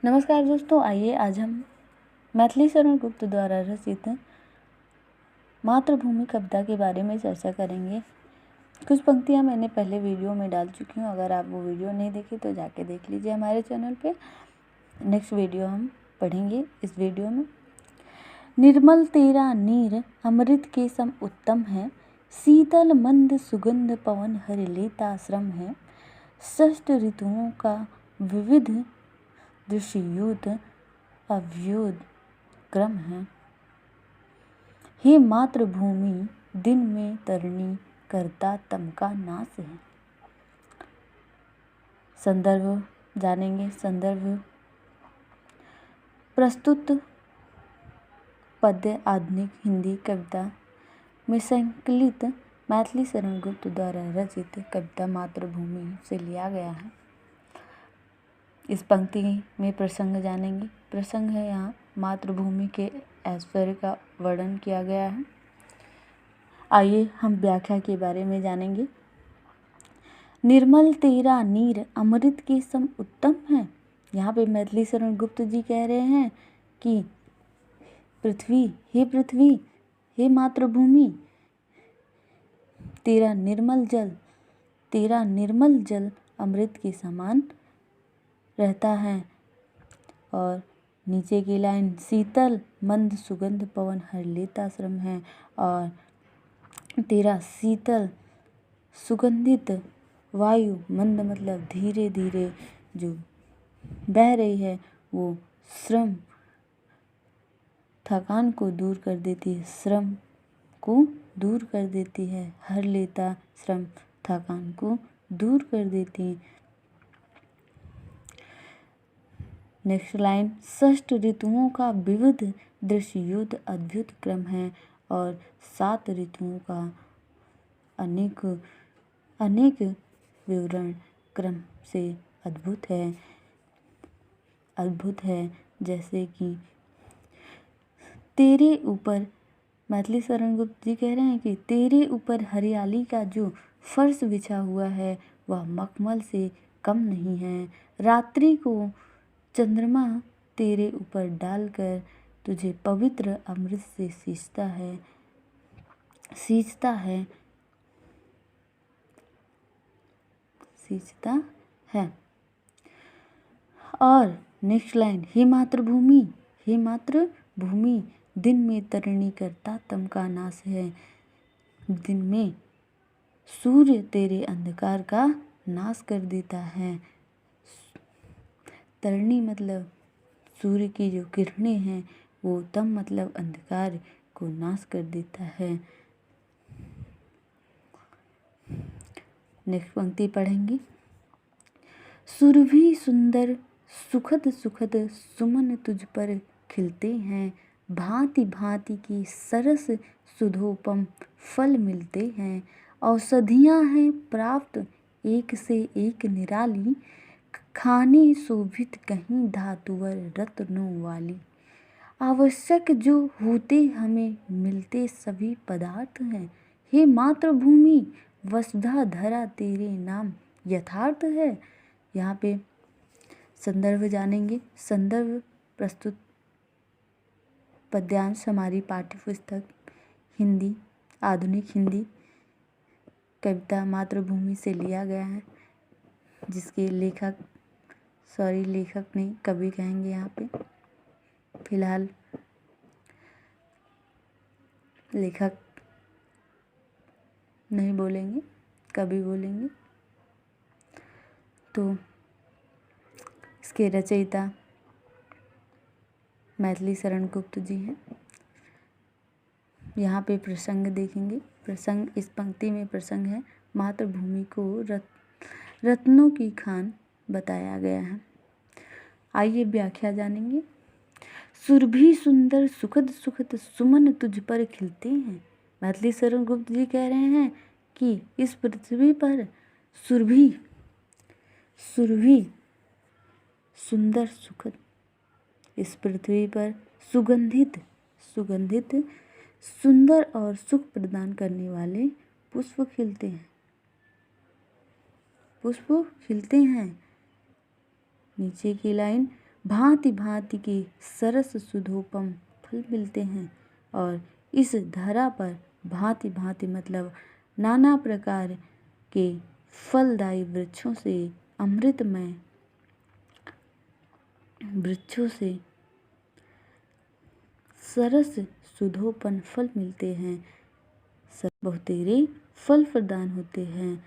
नमस्कार दोस्तों, आइए आज हम मैथिली शरण गुप्त द्वारा रचित मातृभूमि कविता के बारे में चर्चा करेंगे। कुछ पंक्तियां मैंने पहले वीडियो में डाल चुकी हूं, अगर आप वो वीडियो नहीं देखे तो जाके देख लीजिए हमारे चैनल पे। नेक्स्ट वीडियो हम पढ़ेंगे इस वीडियो में। निर्मल तेरा नीर अमृत के सम उत्तम है, शीतल मंद सुगंध पवन हर लेता श्रम है। षष्ठ ऋतुओं का विविध दृश्ययुत अव्युद क्रम है। हे मातृभूमि दिन में तरणी करता तम का नाश है। संदर्भ जानेंगे। संदर्भ प्रस्तुत पद्य आधुनिक हिंदी कविता में संकलित मैथिली शरण गुप्त द्वारा रचित कविता मातृभूमि से लिया गया है। इस पंक्ति में प्रसंग जानेंगे। प्रसंग है यहाँ मातृभूमि के ऐश्वर्य का वर्णन किया गया है। आइए हम व्याख्या के बारे में जानेंगे। निर्मल तेरा नीर अमृत के सम उत्तम है। यहाँ पे मैथिली शरण गुप्त जी कह रहे हैं कि पृथ्वी, हे मातृभूमि, तेरा निर्मल जल अमृत के समान रहता है। और नीचे की लाइन, शीतल मंद सुगंध पवन हर लेता श्रम है। और तेरा शीतल सुगंधित वायु, मंद मतलब धीरे धीरे जो बह रही है, वो श्रम थकान को दूर कर देती है, श्रम को दूर कर देती है। हर लेता श्रम थकान को दूर कर देती है। नेक्स्ट लाइन, षष्ठ ऋतुओं का विविध दृश्ययुत अद्भुत क्रम है। और 7 ऋतुओं का अनेक विवरण क्रम से अद्भुत है। जैसे कि तेरे ऊपर, मैथिली शरण गुप्त जी कह रहे हैं कि तेरे ऊपर हरियाली का जो फर्श बिछा हुआ है वह मखमल से कम नहीं है। रात्रि को चंद्रमा तेरे ऊपर डालकर तुझे पवित्र अमृत से सींचता है। और नेक्स्ट लाइन, हे मातृभूमि दिन में तरणी करता तम का नाश है। दिन में सूर्य तेरे अंधकार का नाश कर देता है। तरणी मतलब सूर्य की जो किरणें हैं, वो तम मतलब अंधकार को नाश कर देता है। नेक्स्ट पंक्ति पढ़ेंगे। सुरभि सुंदर सुखद सुमन तुझ पर खिलते हैं, भांति भांति की सरस सुधोपम फल मिलते हैं। औषधियाँ हैं प्राप्त एक से एक निराली, खाने शोभित कहीं धातुवर रत्नों वाली। आवश्यक जो होते हमें मिलते सभी पदार्थ हैं। हे मातृभूमि वसुधा धरा तेरे नाम यथार्थ है। यहाँ पे संदर्भ जानेंगे। संदर्भ प्रस्तुत पद्यांश हमारी पाठ्यपुस्तक हिंदी, आधुनिक हिंदी कविता मातृभूमि से लिया गया है, जिसके लेखक नहीं, कवि कहेंगे यहाँ पे। फिलहाल लेखक नहीं बोलेंगे, कवि बोलेंगे। तो इसके रचयिता मैथिली शरण गुप्त जी हैं। यहाँ पे प्रसंग देखेंगे। प्रसंग, इस पंक्ति में प्रसंग है, मातृभूमि को रत्नों की खान बताया गया है। आइए व्याख्या जानेंगे। सुरभि सुंदर सुखद सुमन तुझ पर खिलते हैं। मैथिली शरण गुप्त जी कह रहे हैं कि इस पृथ्वी पर सुरभि सुंदर सुखद, इस पृथ्वी पर सुगंधित सुंदर और सुख प्रदान करने वाले पुष्प खिलते हैं। नीचे की लाइन, भांति भांति के सरस सुधोपम फल मिलते हैं। और इस धरा पर भांति भांति मतलब नाना प्रकार के फलदायी वृक्षों से, अमृतमय वृक्षों से सरस सुधोपन फल मिलते हैं, बहुतेरे फल प्रदान होते हैं।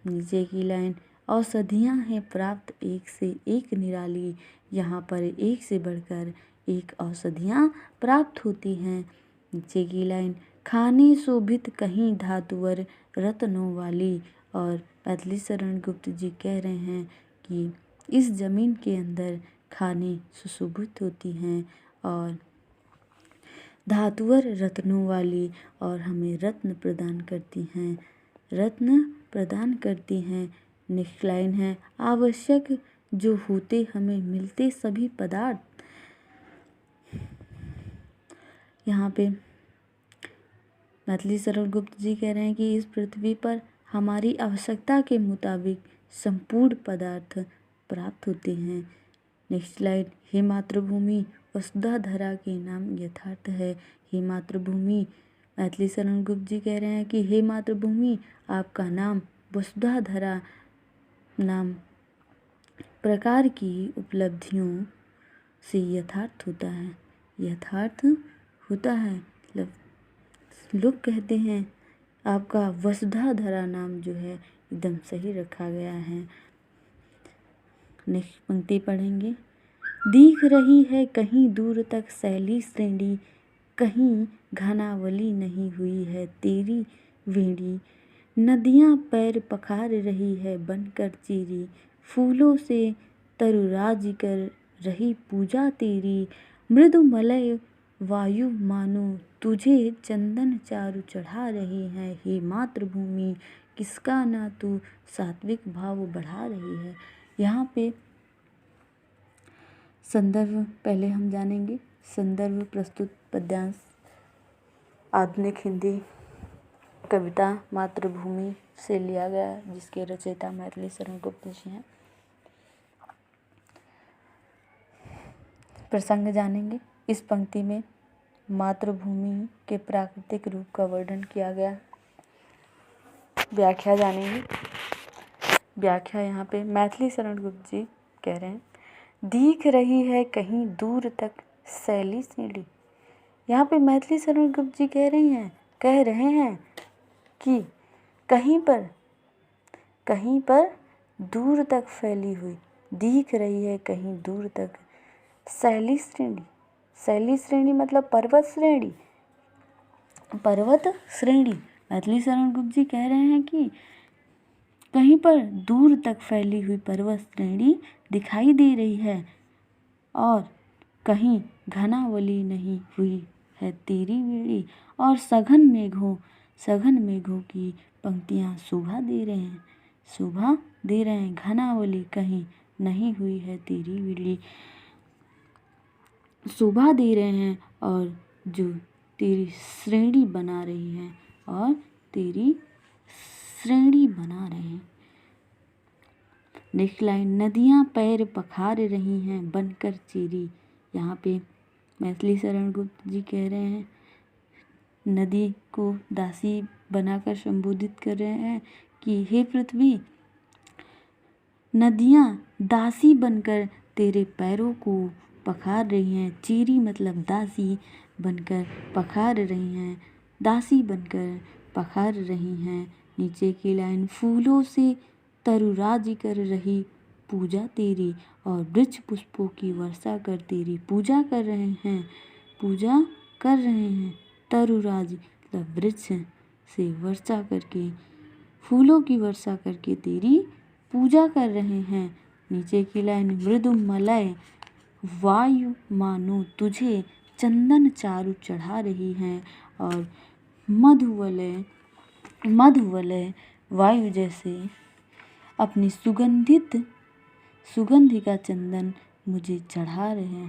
नीचे की लाइन, औषधियाँ हैं प्राप्त एक से एक निराली। यहाँ पर एक से बढ़कर एक औषधियाँ प्राप्त होती हैं। नीचे की लाइन, खाने शोभित कहीं धातुवर रत्नों वाली। और मैथिली शरण गुप्त जी कह रहे हैं कि इस जमीन के अंदर खाने सुशोभित होती हैं और धातुवर रत्नों वाली, और हमें रत्न प्रदान करती हैं, रत्न प्रदान करती हैं। नेक्स्ट लाइन है, आवश्यक जो होते हमें मिलते सभी पदार्थ। यहाँ पे मैथिली शरण गुप्त जी कह रहे हैं कि इस पृथ्वी पर हमारी आवश्यकता के मुताबिक संपूर्ण पदार्थ प्राप्त होते हैं। नेक्स्ट लाइन, हे मातृभूमि वसुधा धरा के नाम यथार्थ है। हे मातृभूमि, मैथिली शरण गुप्त जी कह रहे हैं कि हे मातृभूमि, आपका नाम वसुधा धरा नाम प्रकार की उपलब्धियों से यथार्थ होता है, यथार्थ होता है। मतलब लोग कहते हैं आपका वसुधा धरा नाम जो है एकदम सही रखा गया है। नेक्स्ट पंक्ति पढ़ेंगे, दिख रही है कहीं दूर तक शैली श्रेणी, कहीं घनावली नहीं हुई है तेरी वेणी। नदियाँ पैर पखार रही है बनकर चीरी, फूलों से तरुराज कर रही पूजा तेरी। मृदु मलय वायु मानो तुझे चंदन चारु चढ़ा रही है। हे मातृभूमि किसका ना तू सात्विक भाव बढ़ा रही है। यहाँ पे संदर्भ पहले हम जानेंगे। संदर्भ प्रस्तुत पद्यांश आधुनिक हिंदी कविता मातृभूमि से लिया गया, जिसके रचयिता मैथिली शरण गुप्त जी हैं। प्रसंग जानेंगे। इस पंक्ति में मातृभूमि के प्राकृतिक रूप का वर्णन किया गया। व्याख्या जानेंगे। व्याख्या यहाँ पे मैथिली शरण गुप्त जी कह रहे हैं, दिख रही है कहीं दूर तक शैली सीढ़ी। यहाँ पे मैथिली शरण गुप्त जी कह रहे हैं कि कहीं पर दूर तक फैली हुई, दिख रही है कहीं दूर तक शैली श्रेणी। शैली श्रेणी मतलब पर्वत श्रेणी, पर्वत श्रेणी। मैथिली शरण गुप्त जी कह रहे हैं कि कहीं पर दूर तक फैली हुई पर्वत श्रेणी दिखाई दे रही है और कहीं घनावली नहीं हुई है तेरी वेणी। और सघन मेघों की पंक्तियाँ शोभा दे रहे हैं। घनावली कहीं नहीं हुई है तेरी वेणी, शोभा दे रहे हैं और जो तेरी श्रेणी बना रही है, और तेरी श्रेणी बना रहे हैं। नेक्स्ट लाइन, नदियाँ पैर पखार रही हैं बनकर चीरी। यहाँ पे मैथिली शरण गुप्त जी कह रहे हैं, नदी को दासी बनाकर संबोधित कर रहे हैं कि हे पृथ्वी, नदियाँ दासी बनकर तेरे पैरों को पखार रही हैं। चीरी मतलब दासी बनकर पखार रही हैं, दासी बनकर पखार रही हैं। नीचे की लाइन, फूलों से तरुराज कर रही पूजा तेरी। और वृक्ष पुष्पों की वर्षा कर तेरी पूजा कर रहे हैं। तरुराज मतलब वृक्ष से वर्षा करके, फूलों की वर्षा करके तेरी पूजा कर रहे हैं। नीचे की लाइन, मृदु मलय वायु मानो तुझे चंदन चारु चढ़ा रही हैं। और मधुवलय वायु जैसे अपनी सुगंधि का चंदन मुझे चढ़ा रहे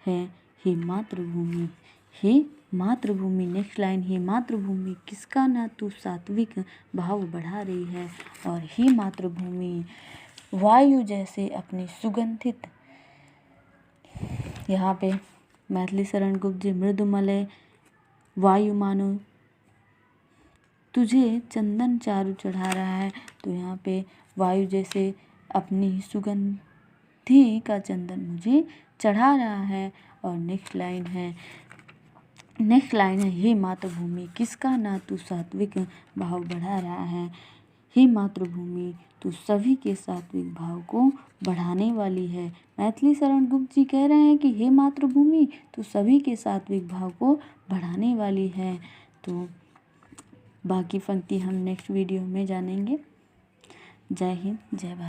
हैं। हे मातृभूमि। नेक्स्ट लाइन, हे मातृभूमि किसका ना तू सात्विक भाव बढ़ा रही है। और हे मातृभूमि वायु जैसे अपनी यहाँ पे मैथिली शरण गुप्त जी मृदु मलय वायु मानो तुझे चंदन चारु चढ़ा रहा है। तो यहाँ पे वायु जैसे अपनी सुगंधी का चंदन मुझे चढ़ा रहा है। और नेक्स्ट लाइन है हे मातृभूमि किसका ना तू सात्विक भाव बढ़ा रहा है। हे मातृभूमि तू सभी के सात्विक भाव को बढ़ाने वाली है। मैथिली शरण गुप्त जी कह रहे हैं कि हे मातृभूमि तू सभी के सात्विक भाव को बढ़ाने वाली है। तो बाकी पंक्ति हम नेक्स्ट वीडियो में जानेंगे। जय हिंद, जय भारत।